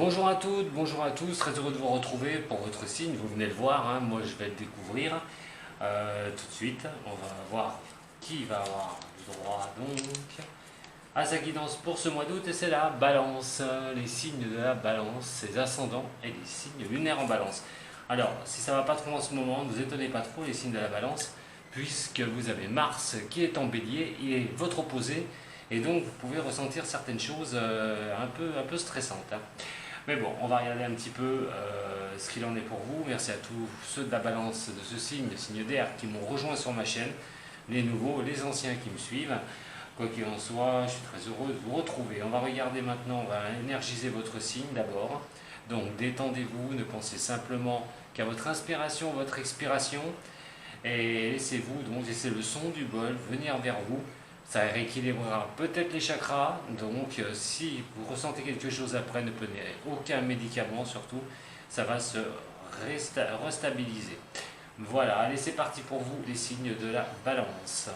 Bonjour à toutes, bonjour à tous, très heureux de vous retrouver pour votre signe, vous venez le voir, hein, moi je vais le découvrir tout de suite. On va voir qui va avoir le droit donc à sa guidance pour ce mois d'août, et c'est la balance, les signes de la balance, ses ascendants et les signes lunaires en balance. Alors, si ça va pas trop en ce moment, ne vous étonnez pas trop les signes de la balance, puisque vous avez Mars qui est en bélier, il est votre opposé, et donc vous pouvez ressentir certaines choses un peu stressantes. Hein. Mais bon, on va regarder un petit peu ce qu'il en est pour vous. Merci à tous ceux de la balance de ce signe, le signe d'air, qui m'ont rejoint sur ma chaîne, les nouveaux, les anciens qui me suivent. Quoi qu'il en soit, je suis très heureux de vous retrouver. On va regarder maintenant, on va énergiser votre signe d'abord. Donc détendez-vous, ne pensez simplement qu'à votre inspiration, votre expiration. Et laissez-vous, donc laissez le son du bol venir vers vous. Ça rééquilibrera peut-être les chakras, donc si vous ressentez quelque chose après, ne prenez aucun médicament surtout, ça va se restabiliser. Voilà, allez c'est parti pour vous les signes de la balance.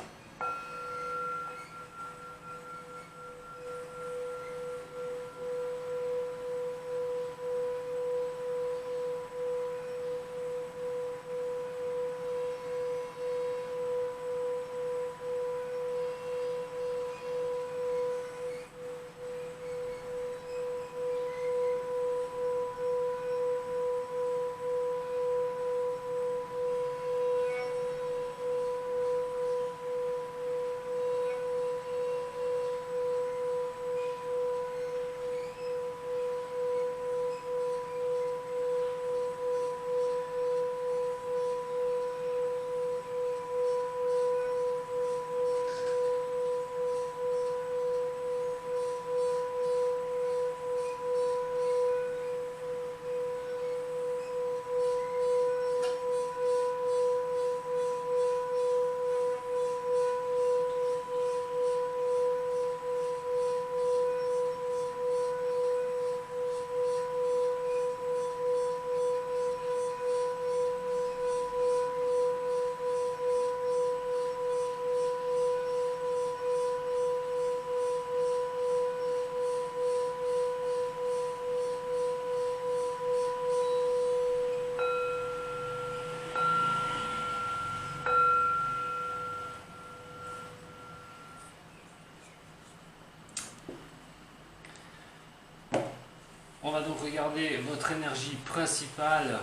On va donc regarder votre énergie principale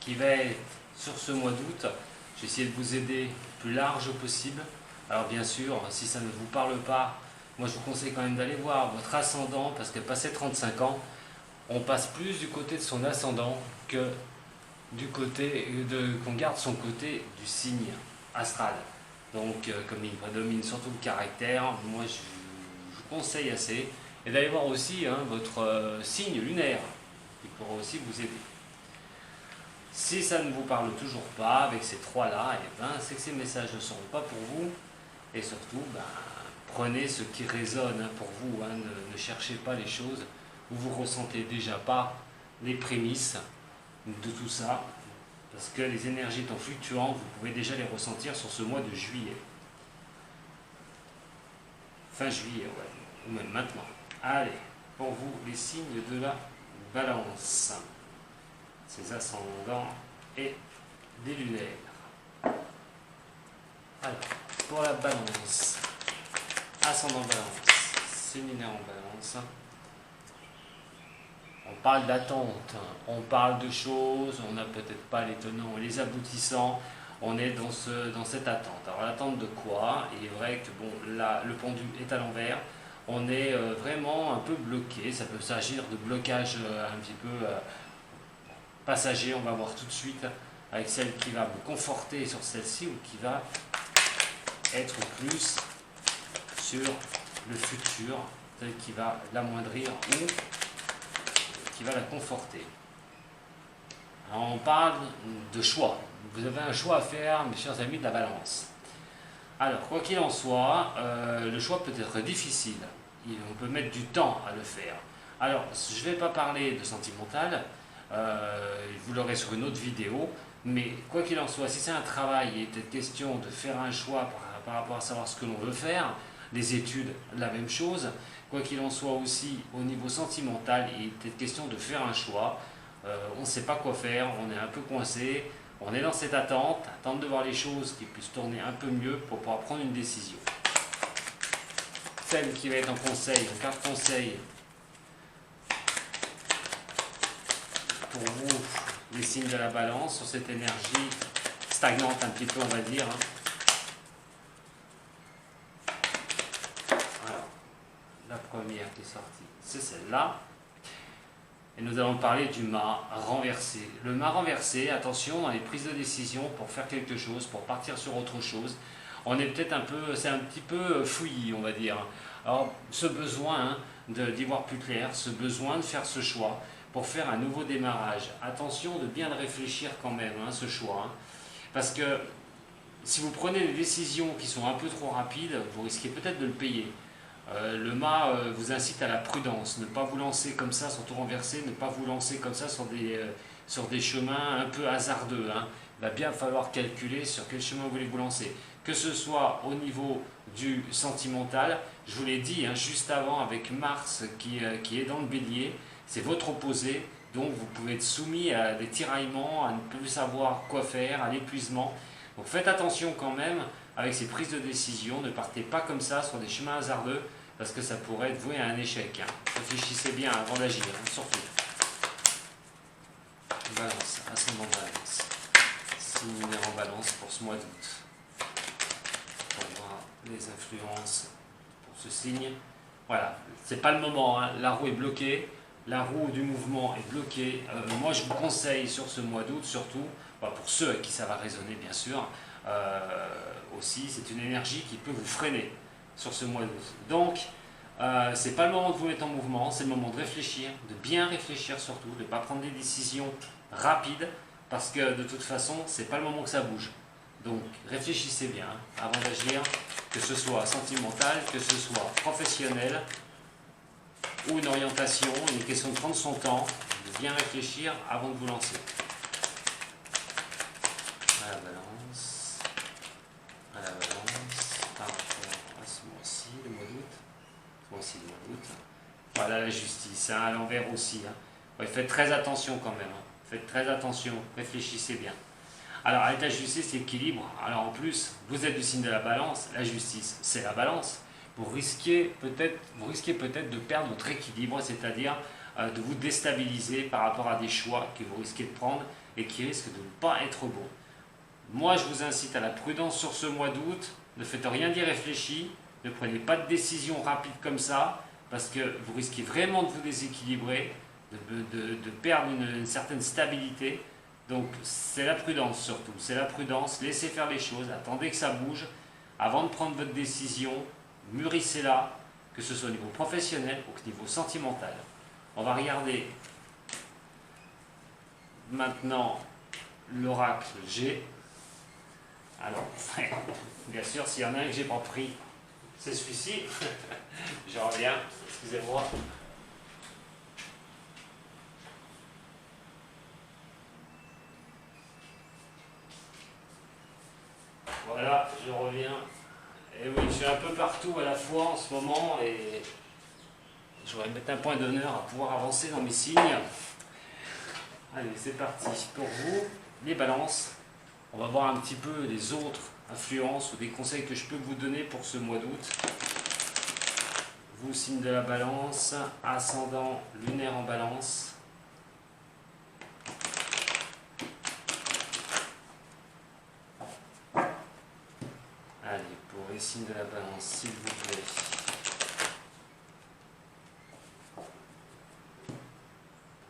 qui va être sur ce mois d'août. Je vais essayer de vous aider le plus large possible. Alors bien sûr, si ça ne vous parle pas, moi je vous conseille quand même d'aller voir votre ascendant, parce que passé 35 ans, on passe plus du côté de son ascendant que du côté qu'on garde son côté du signe astral. Donc comme il prédomine surtout le caractère, moi je vous conseille assez. Et d'aller voir aussi votre signe lunaire, qui pourra aussi vous aider. Si ça ne vous parle toujours pas avec ces trois-là, c'est que ces messages ne seront pas pour vous. Et surtout, prenez ce qui résonne pour vous. Ne cherchez pas les choses où vous ressentez déjà pas les prémices de tout ça. Parce que les énergies étant fluctuantes, vous pouvez déjà les ressentir sur ce mois de juillet. Fin juillet, ouais, ou même maintenant. Allez, pour vous, les signes de la balance, ses ascendants et des lunaires. Alors, pour la balance, ascendant balance, signe lunaire en balance, on parle d'attente, on parle de choses, on n'a peut-être pas les tenants et les aboutissants, on est dans cette attente. Alors l'attente de quoi? Il est vrai que bon, là, le pendule est à l'envers. On est vraiment un peu bloqué, ça peut s'agir de blocage un petit peu passager, on va voir tout de suite avec celle qui va vous conforter sur celle-ci ou qui va être plus sur le futur, celle qui va l'amoindrir ou qui va la conforter. Alors on parle de choix, vous avez un choix à faire mes chers amis de la balance. Alors, quoi qu'il en soit, le choix peut être difficile. On peut mettre du temps à le faire. Alors, je ne vais pas parler de sentimental, vous l'aurez sur une autre vidéo, mais quoi qu'il en soit, si c'est un travail, il est question de faire un choix par rapport à savoir ce que l'on veut faire, des études, la même chose, Quoi qu'il en soit aussi, au niveau sentimental, il est peut-être question de faire un choix. On ne sait pas quoi faire, on est un peu coincé, on est dans cette attente de voir les choses qui puissent tourner un peu mieux pour pouvoir prendre une décision. Celle qui va être en conseil, en carte conseil, pour vous, les signes de la balance, sur cette énergie stagnante un petit peu, on va dire. Alors, la première qui est sortie, c'est celle-là. Et nous allons parler du mât renversé. Le mât renversé, attention dans les prises de décision pour faire quelque chose, pour partir sur autre chose. On est peut-être un peu, c'est un petit peu fouillis, on va dire. Alors, ce besoin d'y voir plus clair, ce besoin de faire ce choix pour faire un nouveau démarrage. Attention de bien le réfléchir quand même, ce choix. Parce que si vous prenez des décisions qui sont un peu trop rapides, vous risquez peut-être de le payer. Le mât vous incite à la prudence, ne pas vous lancer comme ça sur tout renversé, ne pas vous lancer comme ça sur des chemins un peu hasardeux. Il va bien falloir calculer sur quel chemin vous voulez vous lancer. Que ce soit au niveau du sentimental, je vous l'ai dit juste avant avec Mars qui est dans le bélier, c'est votre opposé, donc vous pouvez être soumis à des tiraillements, à ne plus savoir quoi faire, à l'épuisement. Donc faites attention quand même avec ces prises de décision, ne partez pas comme ça sur des chemins hasardeux parce que ça pourrait être voué à un échec. Réfléchissez bien avant d'agir, surtout. Balance, ascendant balance. Signe lunaire en balance pour ce mois d'août. Pour voir les influences pour ce signe. Voilà, c'est pas le moment, la roue est bloquée, la roue du mouvement est bloquée. Moi je vous conseille sur ce mois d'août surtout, pour ceux à qui ça va résonner bien sûr, aussi c'est une énergie qui peut vous freiner sur ce mois d'août. Donc c'est pas le moment de vous mettre en mouvement, c'est le moment de réfléchir, de bien réfléchir surtout, de ne pas prendre des décisions rapides parce que de toute façon c'est pas le moment que ça bouge. Donc réfléchissez bien avant d'agir, que ce soit sentimental, que ce soit professionnel ou une orientation. Il est question de prendre son temps, de bien réfléchir avant de vous lancer. À la balance, par rapport à ce mois-ci, le mois d'août, le mois d'août. Voilà la justice, à l'envers aussi. Ouais, faites très attention quand même, faites très attention, réfléchissez bien. Alors avec la justice, l'équilibre, alors en plus, vous êtes du signe de la balance, la justice, c'est la balance. Vous risquez peut-être de perdre votre équilibre, c'est-à-dire de vous déstabiliser par rapport à des choix que vous risquez de prendre et qui risquent de ne pas être bons. Moi, je vous incite à la prudence sur ce mois d'août. Ne faites rien d'irréfléchi. Ne prenez pas de décision rapide comme ça, parce que vous risquez vraiment de vous déséquilibrer, de perdre une certaine stabilité. Donc, c'est la prudence surtout. C'est la prudence. Laissez faire les choses. Attendez que ça bouge. Avant de prendre votre décision, mûrissez-la, que ce soit au niveau professionnel ou au niveau sentimental. On va regarder maintenant l'oracle G. Alors, bien sûr, s'il y en a un que j'ai pas pris, c'est celui-ci. Je reviens, excusez-moi. Voilà, je reviens. Et oui, je suis un peu partout à la fois en ce moment et je voudrais mettre un point d'honneur à pouvoir avancer dans mes signes. Allez, c'est parti. Pour vous, les balances. On va voir un petit peu les autres influences ou des conseils que je peux vous donner pour ce mois d'août. Vous, signe de la balance, ascendant lunaire en balance. Allez, pour les signes de la balance, s'il vous plaît.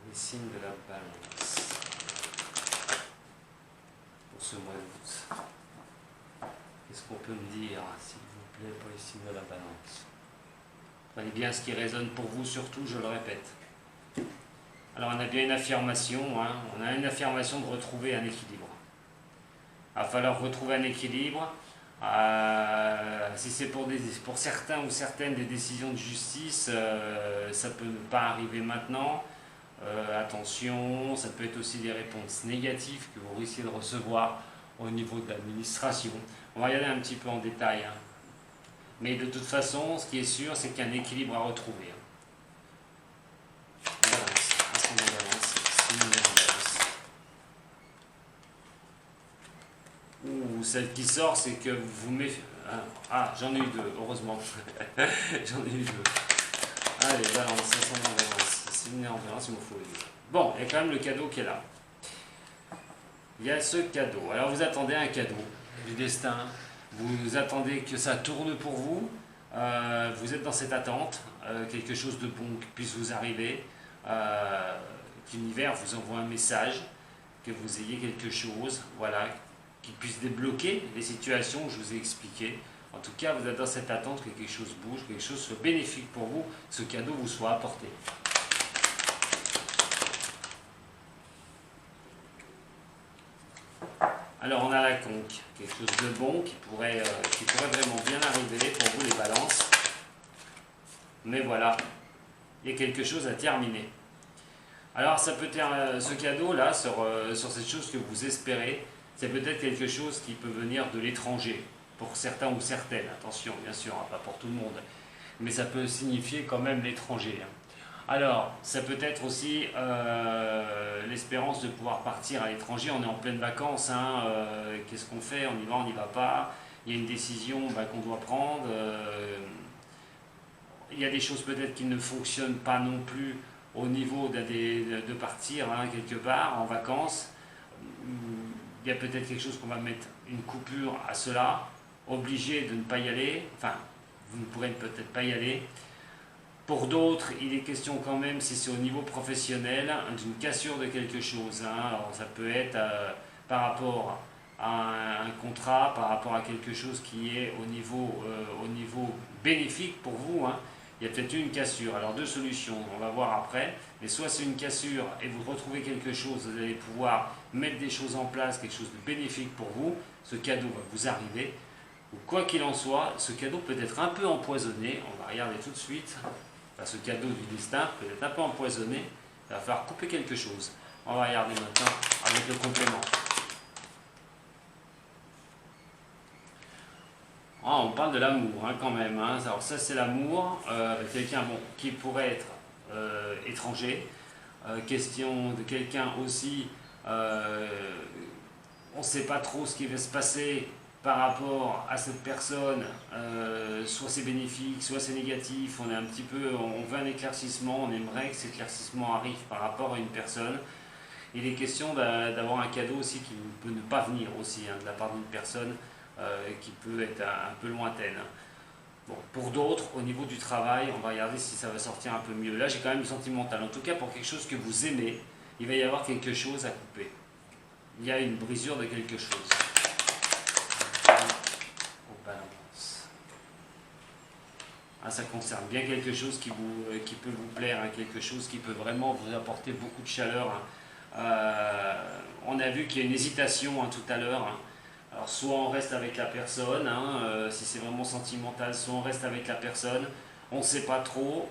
Les signes de la balance. Ce mois d'août. Qu'est-ce qu'on peut me dire, s'il vous plaît, pour les signes de la balance? Prenez bien ce qui résonne pour vous, surtout, je le répète. Alors, on a bien une affirmation, on a une affirmation de retrouver un équilibre. Il va falloir retrouver un équilibre. Si c'est pour certains ou certaines des décisions de justice, ça peut ne pas arriver maintenant. Attention, ça peut être aussi des réponses négatives que vous risquez de recevoir au niveau de l'administration. On va regarder un petit peu en détail. Mais de toute façon, ce qui est sûr, c'est qu'il y a un équilibre à retrouver. Balance, ascendant balance, signe lunaire en balance. Ouh, celle qui sort, c'est que vous mettez... Ah, j'en ai eu deux, heureusement. J'en ai eu deux. Allez, balance, ascendant balance, signe lunaire en balance, il me faut les deux. Bon, il y a quand même le cadeau qui est là. Il y a ce cadeau. Alors vous attendez un cadeau du destin. Vous attendez que ça tourne pour vous. Vous êtes dans cette attente. Quelque chose de bon qui puisse vous arriver. Que l'univers vous envoie un message. Que vous ayez quelque chose. Voilà. Qui puisse débloquer les situations que je vous ai expliquées. En tout cas, vous êtes dans cette attente que quelque chose bouge, quelque chose soit bénéfique pour vous. Ce cadeau vous soit apporté. Alors on a la conque, quelque chose de bon qui pourrait vraiment bien arriver pour vous les balances. Mais voilà, il y a quelque chose à terminer. Alors ça peut être ce cadeau là sur cette chose que vous espérez, c'est peut-être quelque chose qui peut venir de l'étranger, pour certains ou certaines, attention bien sûr, pas pour tout le monde, mais ça peut signifier quand même l'étranger. Alors, ça peut être aussi l'espérance de pouvoir partir à l'étranger. On est en pleine vacances, hein, qu'est-ce qu'on fait? On y va, on n'y va pas. Il y a une décision qu'on doit prendre. Il y a des choses peut-être qui ne fonctionnent pas non plus au niveau de partir hein, quelque part en vacances. Il y a peut-être quelque chose qu'on va mettre une coupure à cela, obligé de ne pas y aller. Enfin, vous ne pourrez peut-être pas y aller. Pour d'autres, il est question quand même, si c'est au niveau professionnel, d'une cassure de quelque chose. Hein. Alors, ça peut être par rapport à un contrat, par rapport à quelque chose qui est au niveau bénéfique pour vous. Hein. Il y a peut-être une cassure. Alors deux solutions, on va voir après. Mais soit c'est une cassure et vous retrouvez quelque chose, vous allez pouvoir mettre des choses en place, quelque chose de bénéfique pour vous. Ce cadeau va vous arriver. Ou quoi qu'il en soit, ce cadeau peut être un peu empoisonné. On va regarder tout de suite. Enfin, ce cadeau du destin peut être un peu empoisonné, il va falloir couper quelque chose. On va regarder maintenant avec le complément. Ah, on parle de l'amour hein, quand même. Hein. Alors ça c'est l'amour avec quelqu'un qui pourrait être étranger. Question de quelqu'un aussi, on ne sait pas trop ce qui va se passer par rapport à cette personne, soit c'est bénéfique, soit c'est négatif, on est un petit peu, on veut un éclaircissement, on aimerait que cet éclaircissement arrive par rapport à une personne. Il est question d'avoir un cadeau aussi qui peut ne pas venir aussi, hein, de la part d'une personne qui peut être un peu lointaine. Bon, pour d'autres, au niveau du travail, on va regarder si ça va sortir un peu mieux. Là, j'ai quand même du sentimental. En tout cas, pour quelque chose que vous aimez, il va y avoir quelque chose à couper. Il y a une brisure de quelque chose. Balance. Ah, ça concerne bien quelque chose qui peut vous plaire, hein, quelque chose qui peut vraiment vous apporter beaucoup de chaleur. Hein. On a vu qu'il y a une hésitation hein, tout à l'heure. Hein. Alors soit on reste avec la personne, hein, si c'est vraiment sentimental, soit on reste avec la personne. On ne sait pas trop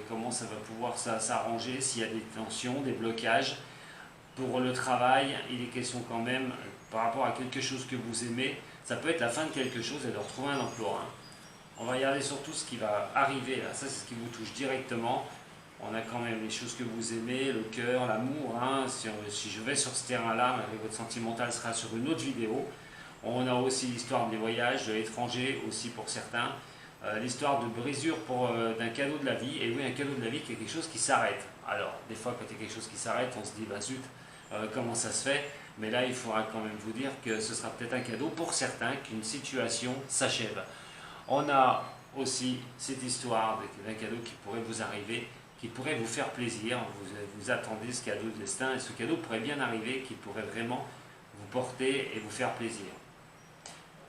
comment ça va pouvoir s'arranger, s'il y a des tensions, des blocages. Pour le travail, il est question quand même, par rapport à quelque chose que vous aimez, ça peut être la fin de quelque chose et de retrouver un emploi. Hein. On va regarder surtout ce qui va arriver, là. Ça c'est ce qui vous touche directement. On a quand même les choses que vous aimez, le cœur, l'amour. Hein. Si je vais sur ce terrain-là, votre sentimental sera sur une autre vidéo. On a aussi l'histoire des voyages, de l'étranger aussi pour certains. L'histoire de brisure d'un cadeau de la vie. Et oui, un cadeau de la vie qui est quelque chose qui s'arrête. Alors, des fois quand il y a quelque chose qui s'arrête, on se dit, bah zut, comment ça se fait? Mais là, il faudra quand même vous dire que ce sera peut-être un cadeau pour certains, qu'une situation s'achève. On a aussi cette histoire d'un cadeau qui pourrait vous arriver, qui pourrait vous faire plaisir. Vous attendez ce cadeau de destin et ce cadeau pourrait bien arriver, qui pourrait vraiment vous porter et vous faire plaisir.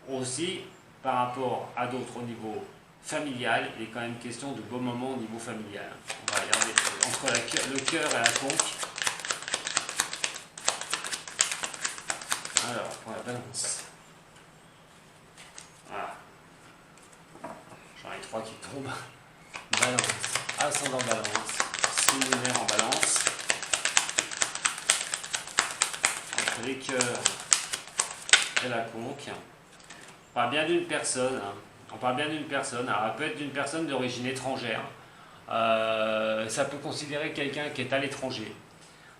Aussi, par rapport à d'autres au niveau familial, il est quand même question de beaux moments au niveau familial. On va regarder entre le cœur et la conque. Alors, pour la balance. Voilà. J'en ai 3 qui tombent. Balance, ascendant balance, signe lunaire en balance. Entre les cœurs et la conque. On parle bien d'une personne. Hein. On parle bien d'une personne. Alors, elle peut être d'une personne d'origine étrangère. Ça peut considérer quelqu'un qui est à l'étranger.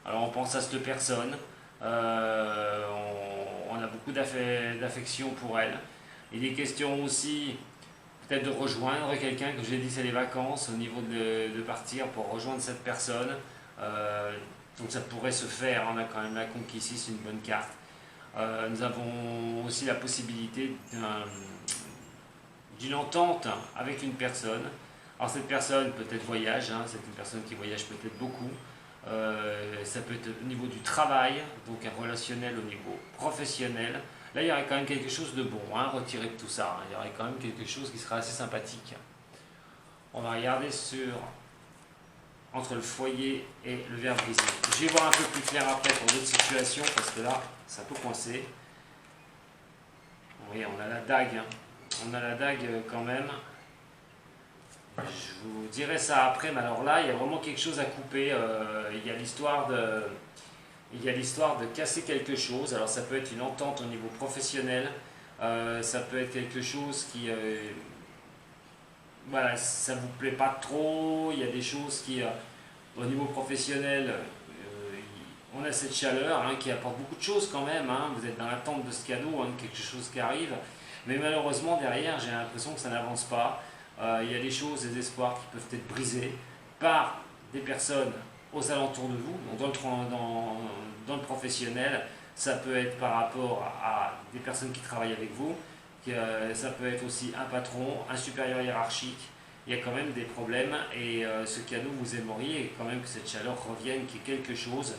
Alors on pense à cette personne, on a beaucoup d'affection pour elle. Il est question aussi peut-être de rejoindre quelqu'un, que j'ai dit c'est les vacances, au niveau de partir pour rejoindre cette personne. Donc ça pourrait se faire, on a quand même la conquise ici, c'est une bonne carte. Nous avons aussi la possibilité d'une entente avec une personne. Alors cette personne peut-être voyage, hein, c'est une personne qui voyage peut-être beaucoup. Ça peut être au niveau du travail, donc un relationnel au niveau professionnel. Là, il y aurait quand même quelque chose de bon, hein, retiré de tout ça. Hein. Il y aurait quand même quelque chose qui serait assez sympathique. On va regarder entre le foyer et le verre brisé. Je vais voir un peu plus clair après pour d'autres situations, parce que là, ça peut coincer. Oui, on a la dague. Hein. On a la dague quand même. Je vous dirai ça après, mais alors là, il y a vraiment quelque chose à couper. Il y a l'histoire de casser quelque chose. Alors ça peut être une entente au niveau professionnel, ça peut être quelque chose qui, voilà, ça vous plaît pas trop. Il y a des choses qui, au niveau professionnel, on a cette chaleur hein, qui apporte beaucoup de choses quand même. Hein. Vous êtes dans l'attente de ce cadeau, hein, quelque chose qui arrive, mais malheureusement derrière, j'ai l'impression que ça n'avance pas. Il y a des choses, des espoirs qui peuvent être brisés par des personnes aux alentours de vous, donc dans le professionnel. Ça peut être par rapport à des personnes qui travaillent avec vous, ça peut être aussi un patron, un supérieur hiérarchique. Il y a quand même des problèmes et ce cadeau, vous aimeriez quand même que cette chaleur revienne, qu'il y ait quelque chose.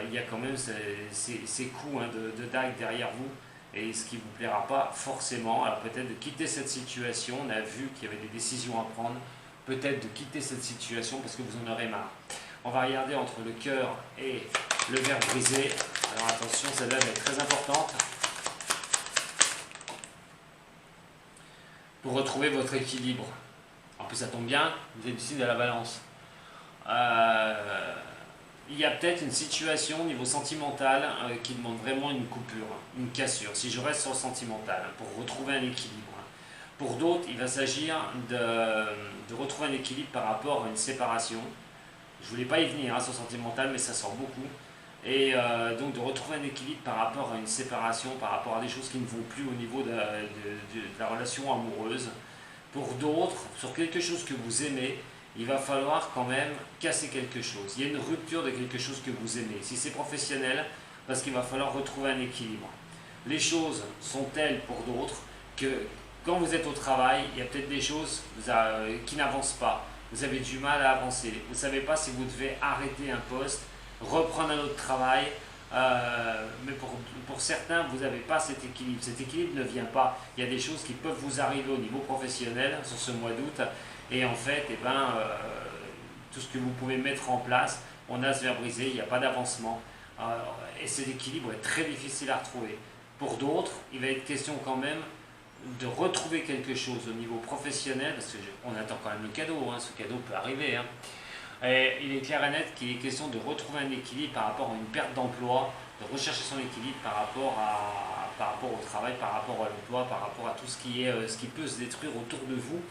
Il y a quand même ces coups hein, de dague derrière vous. Et ce qui ne vous plaira pas forcément, alors peut-être de quitter cette situation, on a vu qu'il y avait des décisions à prendre, peut-être de quitter cette situation parce que vous en aurez marre. On va regarder entre le cœur et le verre brisé. Alors attention, celle-là va être très importante. Pour retrouver votre équilibre. En plus ça tombe bien, vous êtes ici de la balance. Il y a peut-être une situation au niveau sentimental qui demande vraiment une coupure, une cassure, si je reste sur le sentimental, pour retrouver un équilibre. Pour d'autres, il va s'agir de retrouver un équilibre par rapport à une séparation. Je ne voulais pas y venir sur le sentimental, mais ça sort beaucoup. Et donc de retrouver un équilibre par rapport à une séparation, par rapport à des choses qui ne vont plus au niveau de la relation amoureuse. Pour d'autres, sur quelque chose que vous aimez, il va falloir quand même casser quelque chose. Il y a une rupture de quelque chose que vous aimez. Si c'est professionnel, parce qu'il va falloir retrouver un équilibre. Les choses sont telles pour d'autres que quand vous êtes au travail, il y a peut-être des choses qui n'avancent pas. Vous avez du mal à avancer. Vous ne savez pas si vous devez arrêter un poste, reprendre un autre travail. Mais pour certains, vous n'avez pas cet équilibre. Cet équilibre ne vient pas. Il y a des choses qui peuvent vous arriver au niveau professionnel sur ce mois d'août. Et en fait, tout ce que vous pouvez mettre en place, on a ce verre brisé, il n'y a pas d'avancement. Et cet équilibre est très difficile à retrouver. Pour d'autres, il va être question quand même de retrouver quelque chose au niveau professionnel, parce qu'on attend quand même le cadeau, hein, ce cadeau peut arriver. Hein. Et il est clair et net qu'il est question de retrouver un équilibre par rapport à une perte d'emploi, de rechercher son équilibre par rapport au travail, par rapport à l'emploi, par rapport à tout ce qui peut se détruire autour de vous,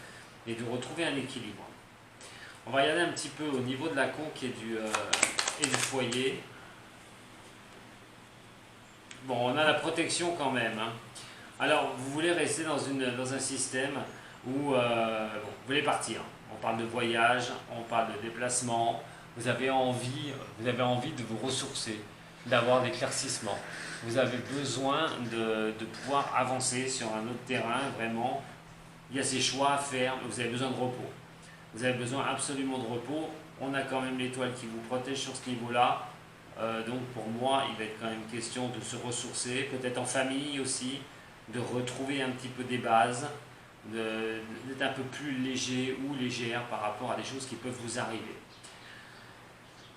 et de retrouver un équilibre. On va regarder un petit peu au niveau de la conque et du foyer. Bon, on a la protection quand même. Hein. Alors, vous voulez rester dans un système où vous voulez partir. On parle de voyage, on parle de déplacement. Vous avez envie de vous ressourcer, d'avoir d'éclaircissement. Vous avez besoin de pouvoir avancer sur un autre terrain, vraiment. Il y a ces choix à faire, mais vous avez besoin de repos. Vous avez besoin absolument de repos. On a quand même l'étoile qui vous protège sur ce niveau-là. Donc pour moi, il va être quand même question de se ressourcer, peut-être en famille aussi, de retrouver un petit peu des bases, d'être un peu plus léger ou légère par rapport à des choses qui peuvent vous arriver.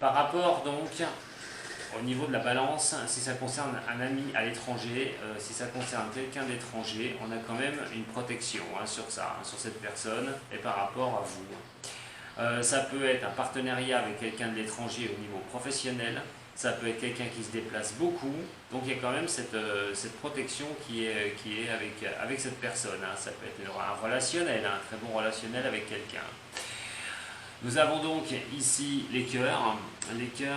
Par rapport donc au niveau de la balance, si ça concerne un ami à l'étranger, si ça concerne quelqu'un d'étranger, on a quand même une protection sur ça, sur cette personne et par rapport à vous. Ça peut être un partenariat avec quelqu'un de l'étranger au niveau professionnel, ça peut être quelqu'un qui se déplace beaucoup, donc il y a quand même cette protection qui est avec cette personne, hein. Ça peut être un relationnel, un très bon relationnel avec quelqu'un. Nous avons donc ici les cœurs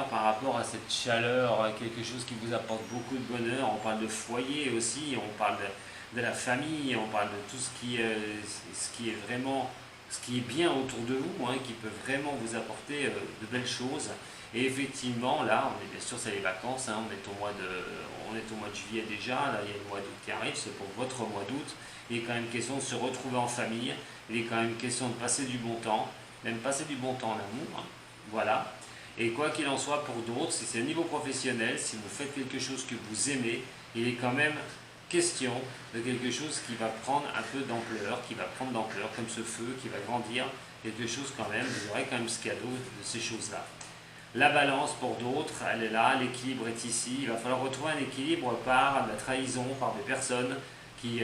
par rapport à cette chaleur, quelque chose qui vous apporte beaucoup de bonheur. On parle de foyer aussi, on parle de la famille, on parle de tout ce qui est vraiment, ce qui est bien autour de vous, hein, qui peut vraiment vous apporter de belles choses. Et effectivement, là, on est bien sûr, c'est les vacances, hein, on est au mois de juillet déjà, là il y a le mois d'août qui arrive, c'est pour votre mois d'août. Il est quand même question de se retrouver en famille, il est quand même question de passer du bon temps, même passer du bon temps en amour, hein, voilà. Et quoi qu'il en soit pour d'autres, si c'est au niveau professionnel, si vous faites quelque chose que vous aimez, il est quand même question de quelque chose qui va prendre un peu d'ampleur, comme ce feu qui va grandir, quelque chose quand même, vous aurez quand même ce cadeau de ces choses-là. La balance pour d'autres, elle est là, l'équilibre est ici, il va falloir retrouver un équilibre par la trahison, par des personnes qui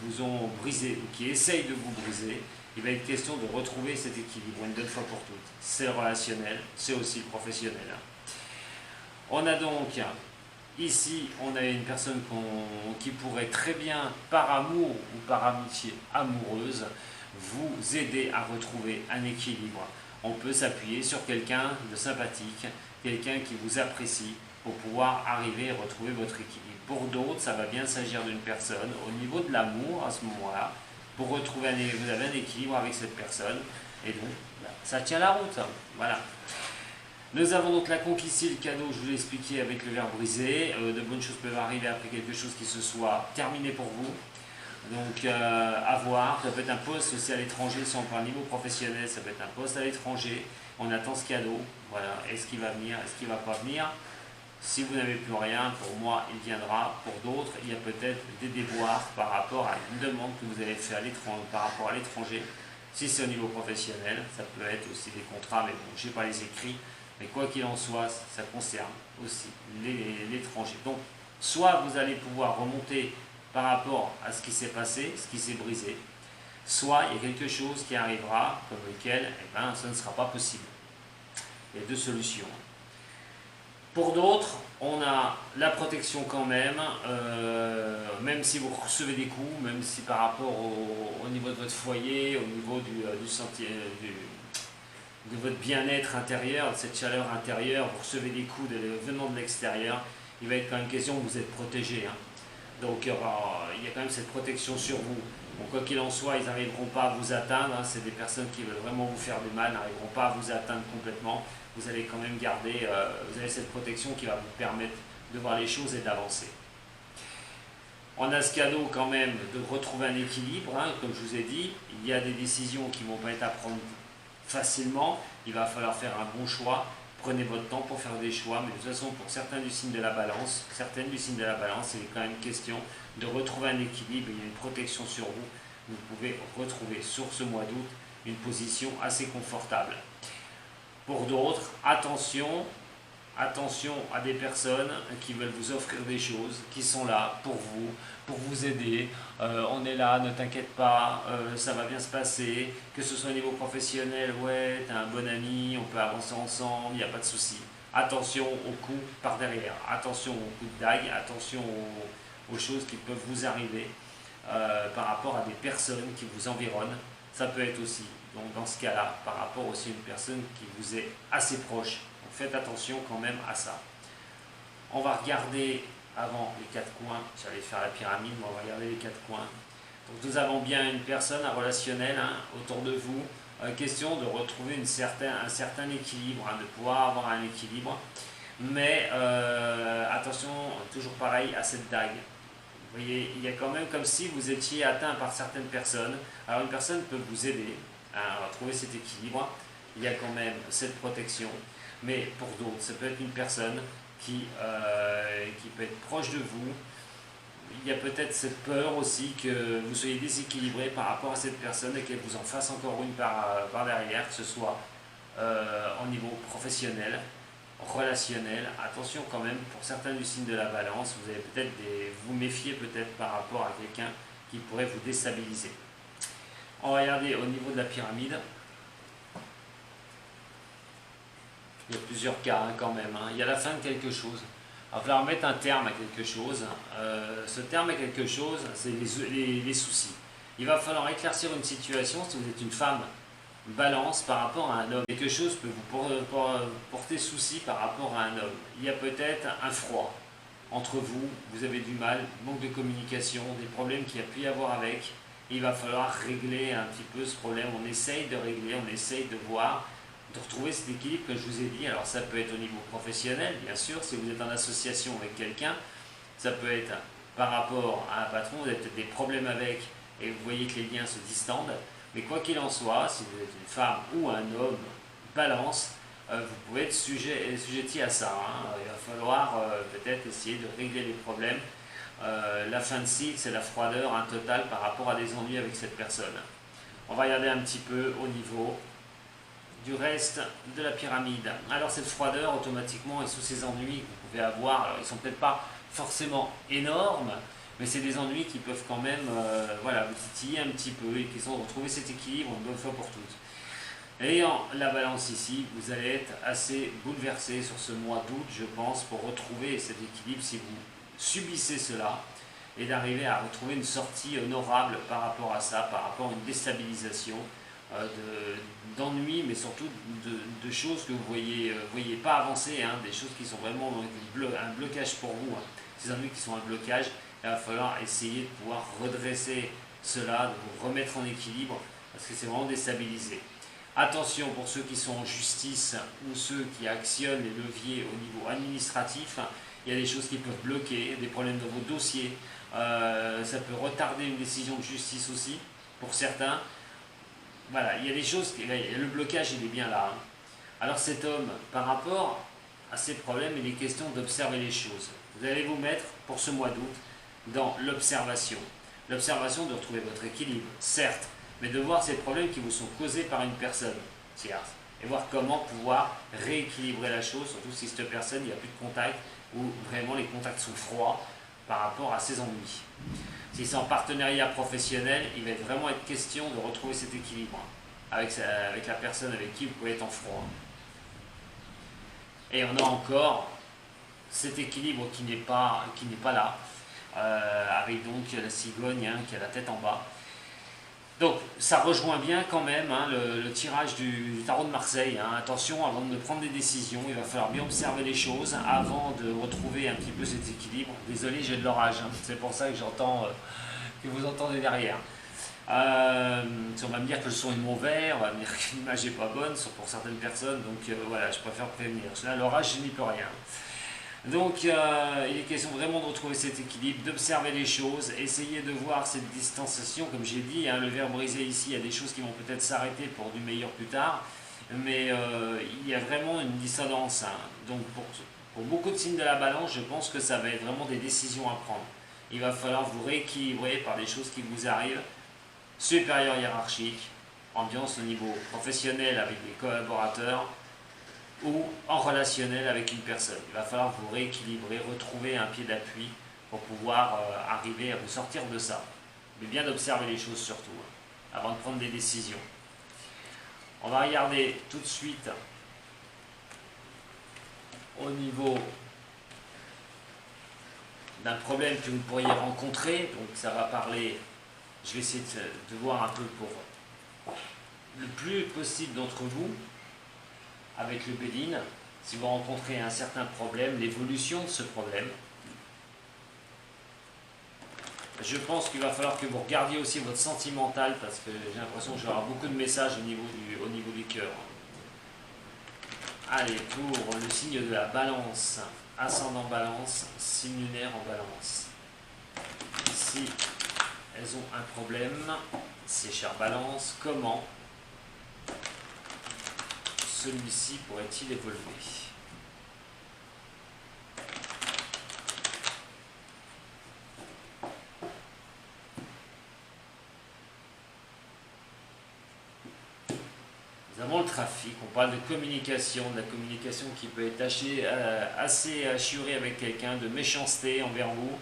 vous ont brisé ou qui essayent de vous briser. Il va être question de retrouver cet équilibre une bonne fois pour toutes. C'est le relationnel, c'est aussi le professionnel. On a donc, ici, on a une personne qui pourrait très bien, par amour ou par amitié amoureuse, vous aider à retrouver un équilibre. On peut s'appuyer sur quelqu'un de sympathique, quelqu'un qui vous apprécie pour pouvoir arriver à retrouver votre équilibre. Pour d'autres, ça va bien s'agir d'une personne au niveau de l'amour à ce moment-là, pour retrouver vous avez un équilibre avec cette personne, et donc ça tient la route. Voilà. Nous avons donc la conquise, le cadeau, je vous l'ai expliqué avec le verre brisé. De bonnes choses peuvent arriver après quelque chose qui se soit terminé pour vous. Donc à voir, ça peut être un poste aussi à l'étranger, si on parle niveau professionnel, ça peut être un poste à l'étranger. On attend ce cadeau, voilà, est-ce qu'il va venir, est-ce qu'il ne va pas venir? Si vous n'avez plus rien, pour moi, il viendra. Pour d'autres, il y a peut-être des déboires par rapport à une demande que vous avez fait par rapport à l'étranger. Si c'est au niveau professionnel, ça peut être aussi des contrats, mais bon, je n'ai pas les écrits. Mais quoi qu'il en soit, ça concerne aussi l'étranger. Donc, soit vous allez pouvoir remonter par rapport à ce qui s'est passé, ce qui s'est brisé, soit il y a quelque chose qui arrivera, comme lequel ça ne sera pas possible. Il y a deux solutions. Pour d'autres, on a la protection quand même, même si vous recevez des coups, même si par rapport au niveau de votre foyer, au niveau de votre bien-être intérieur, de cette chaleur intérieure, vous recevez des coups venant de l'extérieur, il va être quand même question que vous êtes protégé. Hein. Donc il y a quand même cette protection sur vous. Donc quoi qu'il en soit, ils n'arriveront pas à vous atteindre, hein. C'est des personnes qui veulent vraiment vous faire du mal, n'arriveront pas à vous atteindre complètement. Vous allez quand même garder, vous avez cette protection qui va vous permettre de voir les choses et d'avancer. On a ce cadeau quand même de retrouver un équilibre, hein. Comme je vous ai dit, il y a des décisions qui ne vont pas être à prendre facilement, il va falloir faire un bon choix. Prenez votre temps pour faire des choix, mais de toute façon, pour certaines du signe de la balance, il est quand même question de retrouver un équilibre, il y a une protection sur vous. Vous pouvez retrouver sur ce mois d'août une position assez confortable. Pour d'autres, attention à des personnes qui veulent vous offrir des choses, qui sont là pour vous aider. On est là, ne t'inquiète pas, ça va bien se passer. Que ce soit au niveau professionnel, ouais, t'es un bon ami, on peut avancer ensemble, il n'y a pas de souci. Attention aux coups par derrière, attention aux coups de dague, attention aux choses qui peuvent vous arriver par rapport à des personnes qui vous environnent. Ça peut être aussi, donc dans ce cas-là, par rapport aussi à une personne qui vous est assez proche. Donc faites attention quand même à ça. On va regarder avant les quatre coins, j'allais faire la pyramide, mais on va regarder les quatre coins. Donc nous avons bien une personne, un relationnel autour de vous. Question de retrouver un certain équilibre, de pouvoir avoir un équilibre. Mais attention, toujours pareil à cette dague. Vous voyez, il y a quand même comme si vous étiez atteint par certaines personnes. Alors une personne peut vous aider à retrouver cet équilibre. Il y a quand même cette protection. Mais pour d'autres, ça peut être une personne qui peut être proche de vous. Il y a peut-être cette peur aussi que vous soyez déséquilibré par rapport à cette personne et qu'elle vous en fasse encore une par derrière, que ce soit au niveau professionnel, relationnel. Attention quand même, pour certains du signe de la balance, vous allez peut-être vous méfier peut-être par rapport à quelqu'un qui pourrait vous déstabiliser. On va regarder au niveau de la pyramide. Il y a plusieurs cas hein, quand même. Hein. Il y a la fin de quelque chose. Il va falloir mettre un terme à quelque chose. Ce terme à quelque chose, c'est les soucis. Il va falloir éclaircir une situation si vous êtes une femme balance par rapport à un homme. Quelque chose peut vous porter souci par rapport à un homme. Il y a peut-être un froid entre vous, vous avez du mal, manque de communication, des problèmes qu'il y a pu y avoir avec. Il va falloir régler un petit peu ce problème. On essaye de régler, on essaye de voir, de retrouver cet équilibre que je vous ai dit. Alors ça peut être au niveau professionnel, bien sûr, si vous êtes en association avec quelqu'un. Ça peut être par rapport à un patron, vous avez peut-être des problèmes avec et vous voyez que les liens se distendent. Mais quoi qu'il en soit, si vous êtes une femme ou un homme balance, vous pouvez être sujetti à ça. Hein. Il va falloir peut-être essayer de régler les problèmes. La fin de cycle, c'est la froideur totale par rapport à des ennuis avec cette personne. On va regarder un petit peu au niveau du reste de la pyramide. Alors cette froideur, automatiquement, et sous ces ennuis que vous pouvez avoir, alors ils ne sont peut-être pas forcément énormes, mais c'est des ennuis qui peuvent quand même voilà, vous titiller un petit peu et qui sont de retrouver cet équilibre une bonne fois pour toutes. Ayant la balance ici, vous allez être assez bouleversé sur ce mois d'août, je pense, pour retrouver cet équilibre si vous subissez cela et d'arriver à retrouver une sortie honorable par rapport à ça, par rapport à une déstabilisation d'ennuis, mais surtout de choses que vous ne voyez pas avancer, hein, des choses qui sont vraiment un blocage pour vous. Hein. Ces ennuis qui sont un blocage, il va falloir essayer de pouvoir redresser cela, de vous remettre en équilibre, parce que c'est vraiment déstabilisé. Attention pour ceux qui sont en justice ou ceux qui actionnent les leviers au niveau administratif, il y a des choses qui peuvent bloquer, des problèmes dans vos dossiers, ça peut retarder une décision de justice aussi, pour certains. Voilà, il y a des choses, le blocage il est bien là. Hein. Alors cet homme, par rapport à ces problèmes, il est question d'observer les choses. Vous allez vous mettre, pour ce mois d'août, dans l'observation. L'observation de retrouver votre équilibre, certes, mais de voir ces problèmes qui vous sont causés par une personne tierce. Et voir comment pouvoir rééquilibrer la chose, surtout si cette personne, il n'y a plus de contact, ou vraiment les contacts sont froids par rapport à ses ennuis. Si c'est en partenariat professionnel, il va vraiment être question de retrouver cet équilibre avec la personne avec qui vous pouvez être en froid. Et on a encore cet équilibre qui n'est pas là, avec donc la cigogne hein, qui a la tête en bas. Donc ça rejoint bien quand même hein, le tirage du tarot de Marseille. Hein. Attention, avant de prendre des décisions, il va falloir bien observer les choses avant de retrouver un petit peu cet équilibre. Désolé, j'ai de l'orage, hein. C'est pour ça que j'entends que vous entendez derrière. On va me dire que le son est mauvais, on va me dire que l'image n'est pas bonne pour certaines personnes, donc voilà, je préfère prévenir. Là, l'orage, je n'y peux rien. Donc il est question vraiment de retrouver cet équilibre, d'observer les choses, essayer de voir cette distanciation, comme j'ai dit, hein, le verre brisé ici, il y a des choses qui vont peut-être s'arrêter pour du meilleur plus tard, mais il y a vraiment une dissonance. Hein. Donc pour beaucoup de signes de la balance, je pense que ça va être vraiment des décisions à prendre. Il va falloir vous rééquilibrer par des choses qui vous arrivent, supérieur hiérarchique, ambiance au niveau professionnel avec des collaborateurs, ou en relationnel avec une personne. Il va falloir vous rééquilibrer, retrouver un pied d'appui pour pouvoir arriver à vous sortir de ça. Mais bien d'observer les choses surtout, hein, avant de prendre des décisions. On va regarder tout de suite au niveau d'un problème que vous pourriez rencontrer. Donc ça va parler, je vais essayer de voir un peu pour le plus possible d'entre vous, avec le Béline, si vous rencontrez un certain problème, l'évolution de ce problème. Je pense qu'il va falloir que vous regardiez aussi votre sentimental, parce que j'ai l'impression que je vais avoir beaucoup de messages au niveau du cœur. Allez, pour le signe de la balance, ascendant balance, signe lunaire en balance. Si elles ont un problème, ces chères balances, comment celui-ci pourrait-il évoluer? Nous avons le trafic, on parle de communication, de la communication qui peut être assez assurée avec quelqu'un, de méchanceté envers vous.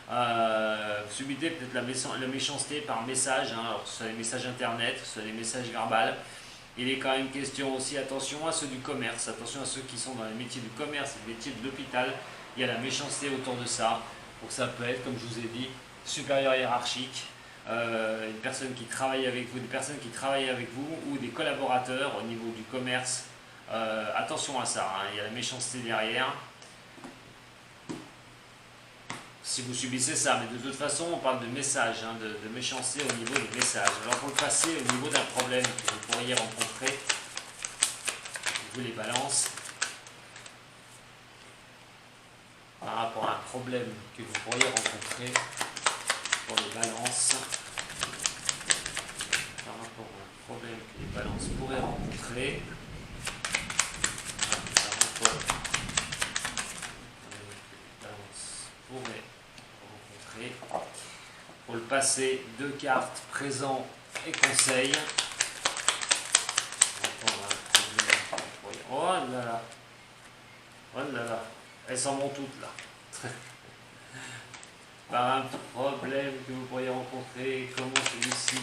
Vous subissez peut-être la méchanceté par message, hein, alors, soit des messages internet, soit des messages verbaux. Il est quand même question aussi, attention à ceux du commerce, attention à ceux qui sont dans les métiers du commerce et les métiers de l'hôpital. Il y a la méchanceté autour de ça. Donc ça peut être, comme je vous ai dit, supérieur hiérarchique, une personne qui travaille avec vous, des personnes qui travaillent avec vous ou des collaborateurs au niveau du commerce. Attention à ça, hein, il y a la méchanceté derrière. Si vous subissez ça, mais de toute façon on parle de message, hein, de méchanceté au niveau des messages. Alors pour le passer au niveau d'un problème que vous pourriez rencontrer, vous les balances, par rapport à un problème que vous pourriez rencontrer, pour les balances, par rapport à un problème que les balances pourraient rencontrer, par rapport à un problème que les balances pourraient rencontrer, pour le passer, 2 cartes, présent et conseil. Oh là là, oh là là, elles s'en vont toutes là. Par un problème que vous pourriez rencontrer, comment celui-ci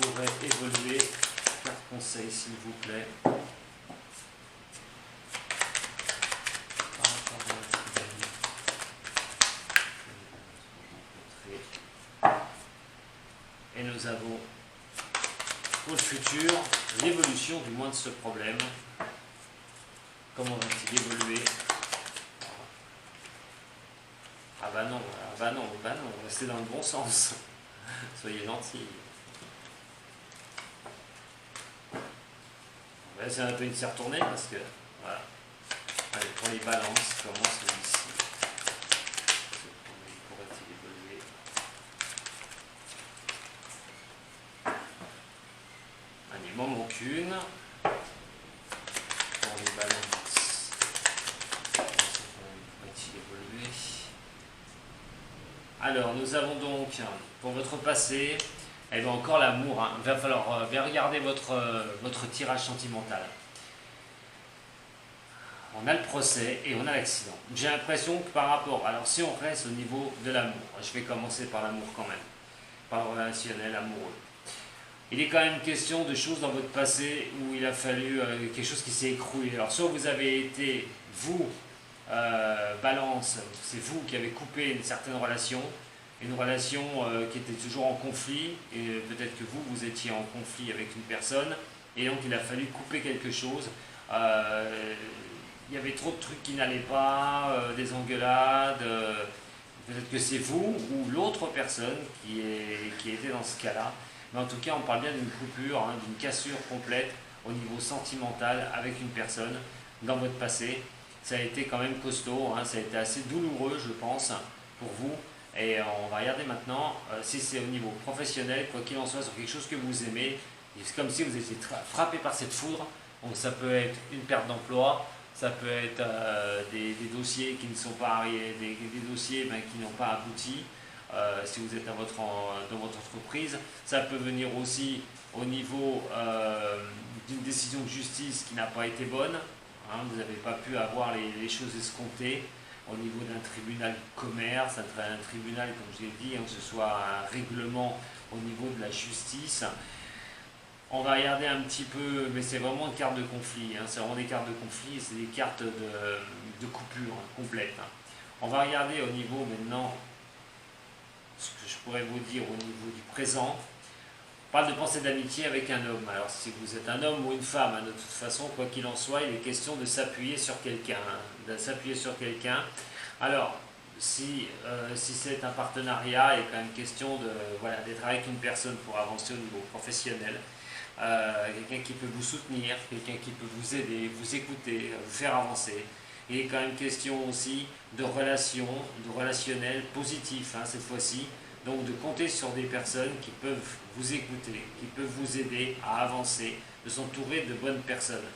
pourrait évoluer. Carte conseil s'il vous plaît. Par rapport à un problème que vous rencontrez. Et nous avons pour le futur l'évolution du moins de ce problème. Comment va-t-il évoluer? Ah bah non, restez dans le bon sens. Soyez gentils. On va essayer un peu de s'y retourner parce que, voilà. Allez, pour les balances, comment celui-ci pourrait-il évoluer? Allez, il m'en manque une. Pour les balances, comment pourrait-il évoluer? Alors, nous avons donc, pour votre passé, eh bien encore l'amour. Hein. Il va falloir regarder votre tirage sentimental. On a le procès et on a l'accident. J'ai l'impression que par rapport... Alors, si on reste au niveau de l'amour, je vais commencer par l'amour quand même, par le relationnel amoureux. Il est quand même question de choses dans votre passé où il a fallu quelque chose qui s'est écroulé. Alors, soit vous avez été, vous, balance, c'est vous qui avez coupé une certaine relation qui était toujours en conflit, et peut-être que vous étiez en conflit avec une personne, et donc il a fallu couper quelque chose. Il y avait trop de trucs qui n'allaient pas, des engueulades, peut-être que c'est vous ou l'autre personne qui était dans ce cas-là. Mais en tout cas, on parle bien d'une coupure, hein, d'une cassure complète au niveau sentimental avec une personne dans votre passé. Ça a été quand même costaud, hein, ça a été assez douloureux, je pense, pour vous. Et on va regarder maintenant si c'est au niveau professionnel, quoi qu'il en soit, sur quelque chose que vous aimez. C'est comme si vous étiez frappé par cette foudre. Donc ça peut être une perte d'emploi, ça peut être des dossiers qui ne sont pas arrivés, des dossiers qui n'ont pas abouti. Si vous êtes dans votre entreprise, ça peut venir aussi au niveau d'une décision de justice qui n'a pas été bonne. Hein, vous n'avez pas pu avoir les choses escomptées au niveau d'un tribunal de commerce, un tribunal, comme je l'ai dit, hein, que ce soit un règlement au niveau de la justice. On va regarder un petit peu, mais c'est vraiment une carte de conflit, hein, c'est vraiment des cartes de conflit, c'est des cartes de coupure complète. Hein. On va regarder au niveau maintenant, ce que je pourrais vous dire au niveau du présent. On parle de pensée d'amitié avec un homme. Alors si vous êtes un homme ou une femme, hein, de toute façon, quoi qu'il en soit, il est question de s'appuyer sur quelqu'un. Hein, de s'appuyer sur quelqu'un. Alors, si c'est un partenariat, il est quand même question d'être avec une personne pour avancer au niveau professionnel. Quelqu'un qui peut vous soutenir, quelqu'un qui peut vous aider, vous écouter, vous faire avancer. Il est quand même question aussi de relations, de relationnel positif, hein, cette fois-ci. Donc de compter sur des personnes qui peuvent vous écouter, qui peuvent vous aider à avancer, de s'entourer de bonnes personnes.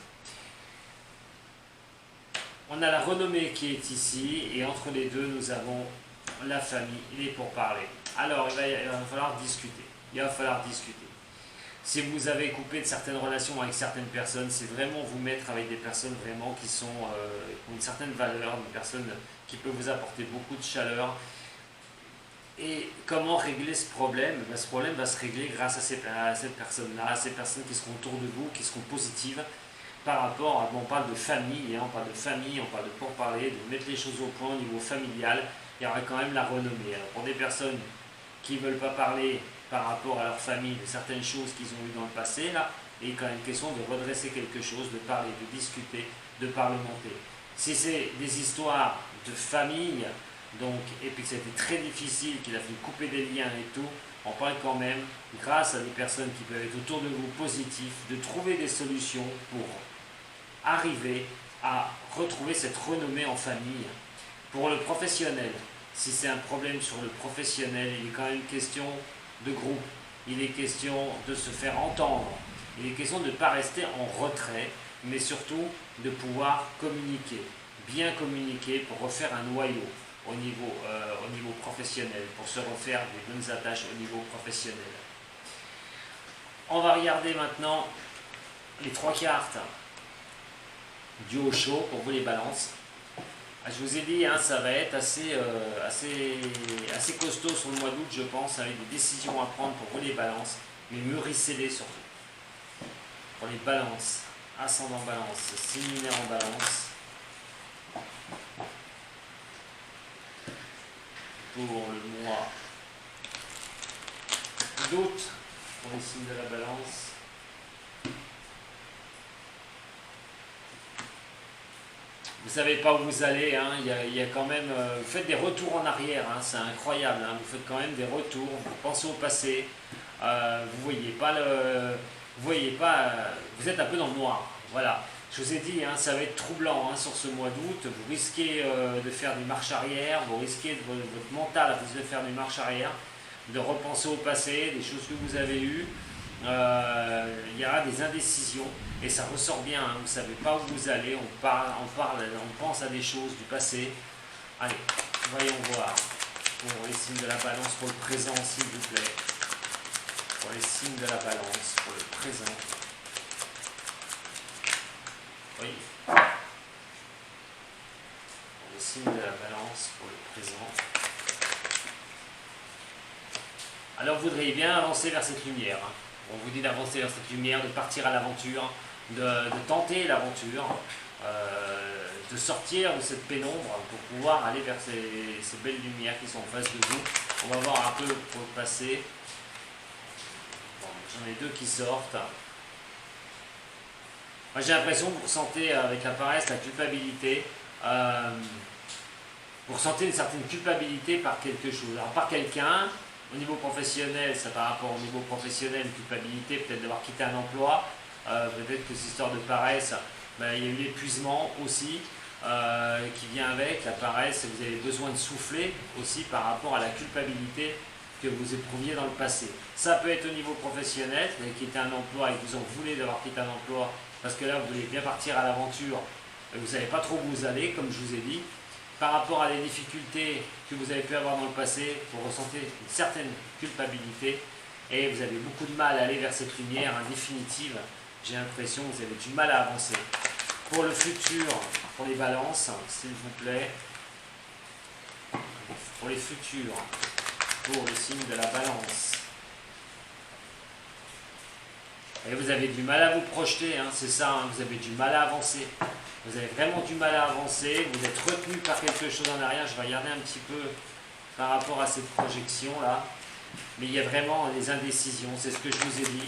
On a la renommée qui est ici, et entre les deux, nous avons la famille, il est pour parler. Alors, il va falloir discuter. Il va falloir discuter. Si vous avez coupé de certaines relations avec certaines personnes, c'est vraiment vous mettre avec des personnes vraiment qui ont une certaine valeur, une personne qui peut vous apporter beaucoup de chaleur. Et comment régler ce problème? Ce problème va se régler grâce à cette personne-là, à ces personnes qui seront autour de vous, qui seront positives par rapport à, on parle de famille, on parle de famille, on parle de pourparler, de mettre les choses au point au niveau familial, il y aura quand même la renommée. Alors pour des personnes qui ne veulent pas parler par rapport à leur famille de certaines choses qu'ils ont eues dans le passé, là, il est quand même question de redresser quelque chose, de parler, de discuter, de parlementer. Si c'est des histoires de famille, donc, et puis que c'était très difficile, qu'il a fallu couper des liens et tout, on parle quand même, grâce à des personnes qui peuvent être autour de vous positifs, de trouver des solutions pour arriver à retrouver cette renommée en famille. Pour le professionnel, si c'est un problème sur le professionnel, il est quand même question de groupe, il est question de se faire entendre, il est question de ne pas rester en retrait, mais surtout de pouvoir communiquer, bien communiquer pour refaire un noyau au niveau professionnel, pour se refaire des bonnes attaches au niveau professionnel. On va regarder maintenant les 3 cartes du haut chaud pour vous les balances. Je vous ai dit, ça va être assez costaud sur le mois d'août, je pense, avec des décisions à prendre pour vous les balances, mais mûrissez-les surtout. Pour les balances, ascendant balance, signe lunaire en balance. Pour le mois d'août, pour les signes de la balance. Vous ne savez pas où vous allez, il y a quand même, vous faites des retours en arrière, c'est incroyable, vous faites quand même des retours, vous pensez au passé, vous voyez pas, vous êtes un peu dans le noir, voilà. Je vous ai dit, ça va être troublant sur ce mois d'août, vous risquez de faire des marches arrière, vous risquez, votre mental risque de faire des marches arrière, de repenser au passé, des choses que vous avez eues, il y aura des indécisions et ça ressort bien, vous ne savez pas où vous allez, on pense à des choses du passé. Allez, voyons voir pour les signes de la balance, pour le présent s'il vous plaît, pour les signes de la balance, pour le présent. Oui. Pour les signes de la balance, pour le présent. Alors vous voudriez bien avancer vers cette lumière. On vous dit d'avancer vers cette lumière, de partir à l'aventure, de tenter l'aventure, de sortir de cette pénombre pour pouvoir aller vers ces belles lumières qui sont en face de vous. On va voir un peu pour le passé. Bon, j'en ai 2 qui sortent. Moi j'ai l'impression que vous ressentez avec la paresse, la culpabilité. Vous ressentez une certaine culpabilité par quelque chose. Alors par quelqu'un, au niveau professionnel, ça par rapport au niveau professionnel, une culpabilité peut-être d'avoir quitté un emploi, peut-être que cette histoire de paresse, il y a eu l'épuisement aussi qui vient avec, la paresse, vous avez besoin de souffler aussi par rapport à la culpabilité que vous éprouviez dans le passé. Ça peut être au niveau professionnel, vous avez quitté un emploi et que vous en voulez d'avoir quitté un emploi parce que là vous voulez bien partir à l'aventure, vous ne savez pas trop où vous allez, comme je vous ai dit. Par rapport à des difficultés que vous avez pu avoir dans le passé, vous ressentez une certaine culpabilité et vous avez beaucoup de mal à aller vers cette lumière définitive. J'ai l'impression que vous avez du mal à avancer. Pour le futur, pour les balances, s'il vous plaît, pour les futurs, pour le signe de la balance. Et vous avez du mal à vous projeter, c'est ça, vous avez du mal à avancer. Vous avez vraiment du mal à avancer, vous êtes retenu par quelque chose en arrière. Je vais regarder un petit peu par rapport à cette projection-là. Mais il y a vraiment des indécisions, c'est ce que je vous ai dit.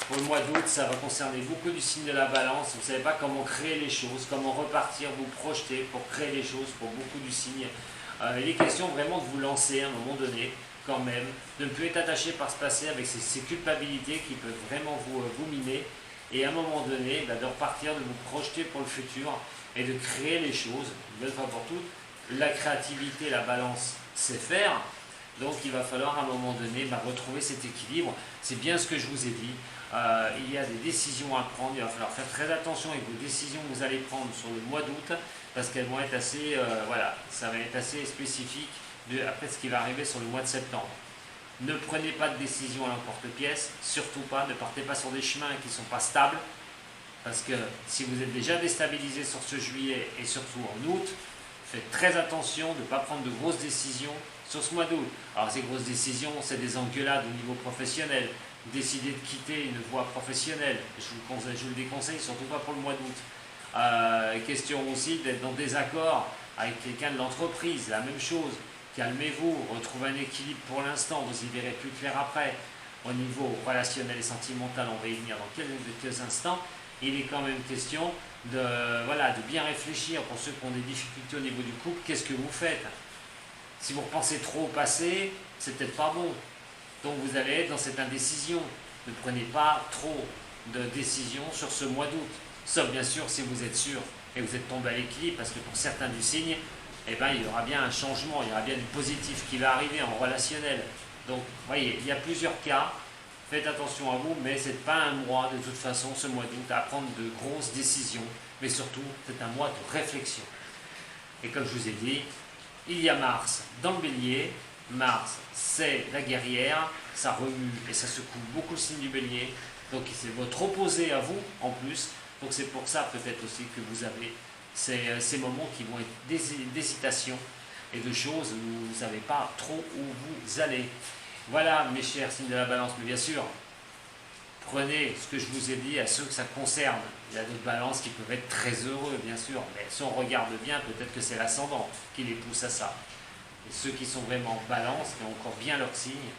Pour le mois d'août, ça va concerner beaucoup du signe de la balance. Vous ne savez pas comment créer les choses, comment repartir, vous projeter pour créer les choses pour beaucoup du signe. Il est question vraiment de vous lancer à un moment donné, quand même, de ne plus être attaché par ce passé avec ces culpabilités qui peuvent vraiment vous miner. Et à un moment donné, de repartir, de vous projeter pour le futur et de créer les choses, une bonne fois pour toutes. La créativité, la balance, c'est faire. Donc il va falloir à un moment donné retrouver cet équilibre. C'est bien ce que je vous ai dit. Il y a des décisions à prendre. Il va falloir faire très attention avec vos décisions que vous allez prendre sur le mois d'août parce qu'elles vont être assez, ça va être assez spécifique après ce qui va arriver sur le mois de septembre. Ne prenez pas de décision à l'emporte-pièce, surtout pas, ne partez pas sur des chemins qui ne sont pas stables, parce que si vous êtes déjà déstabilisé sur ce juillet et surtout en août, Faites très attention de ne pas prendre de grosses décisions sur ce mois d'août. Alors ces grosses décisions, c'est des engueulades au niveau professionnel. Décider de quitter une voie professionnelle, je vous le déconseille, surtout pas pour le mois d'août. Question aussi d'être dans des accords avec quelqu'un de l'entreprise, la même chose. Calmez-vous, retrouvez un équilibre pour l'instant, vous y verrez plus clair après. Au niveau relationnel et sentimental, on va y venir dans quelques instants. Il est quand même question de bien réfléchir pour ceux qui ont des difficultés au niveau du couple. Qu'est-ce que vous faites? Si vous repensez trop au passé, c'est peut-être pas bon. Donc vous allez être dans cette indécision. Ne prenez pas trop de décisions sur ce mois d'août. Sauf bien sûr si vous êtes sûr et vous êtes tombé à l'équilibre, parce que pour certains du signe, il y aura bien un changement, il y aura bien du positif qui va arriver en relationnel. Donc, vous voyez, il y a plusieurs cas. Faites attention à vous, mais ce n'est pas un mois, de toute façon, ce mois d'août, à prendre de grosses décisions. Mais surtout, c'est un mois de réflexion. Et comme je vous ai dit, il y a Mars dans le Bélier. Mars, c'est la guerrière. Ça remue et ça secoue beaucoup le signe du Bélier. Donc, c'est votre opposé à vous, en plus. Donc, c'est pour ça, peut-être aussi, que vous avez ces moments qui vont être d'hésitation et de choses où vous ne savez pas trop où vous allez. Voilà, mes chers signes de la balance, mais bien sûr, prenez ce que je vous ai dit à ceux que ça concerne. Il y a d'autres balances qui peuvent être très heureux, bien sûr, mais si on regarde bien, peut-être que c'est l'ascendant qui les pousse à ça. Et ceux qui sont vraiment balance, qui ont encore bien leur signe,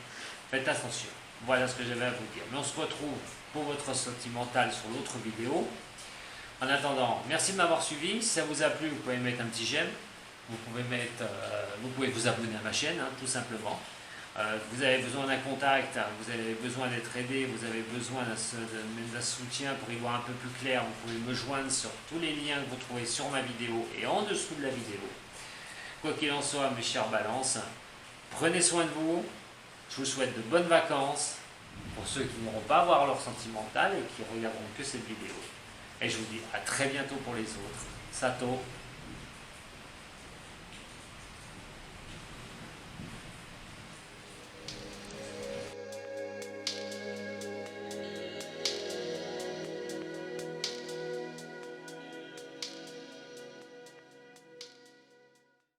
faites attention. Voilà ce que j'avais à vous dire. Mais on se retrouve pour votre sentimental sur l'autre vidéo. En attendant, merci de m'avoir suivi. Si ça vous a plu, vous pouvez mettre un petit j'aime. Vous pouvez vous abonner à ma chaîne, tout simplement. Vous avez besoin d'un contact, vous avez besoin d'être aidé, vous avez besoin d'un soutien pour y voir un peu plus clair. Vous pouvez me joindre sur tous les liens que vous trouvez sur ma vidéo et en dessous de la vidéo. Quoi qu'il en soit, mes chers balances, prenez soin de vous. Je vous souhaite de bonnes vacances pour ceux qui n'auront pas à voir leur sentimental et qui regarderont que cette vidéo. Et je vous dis à très bientôt pour les autres. Sato.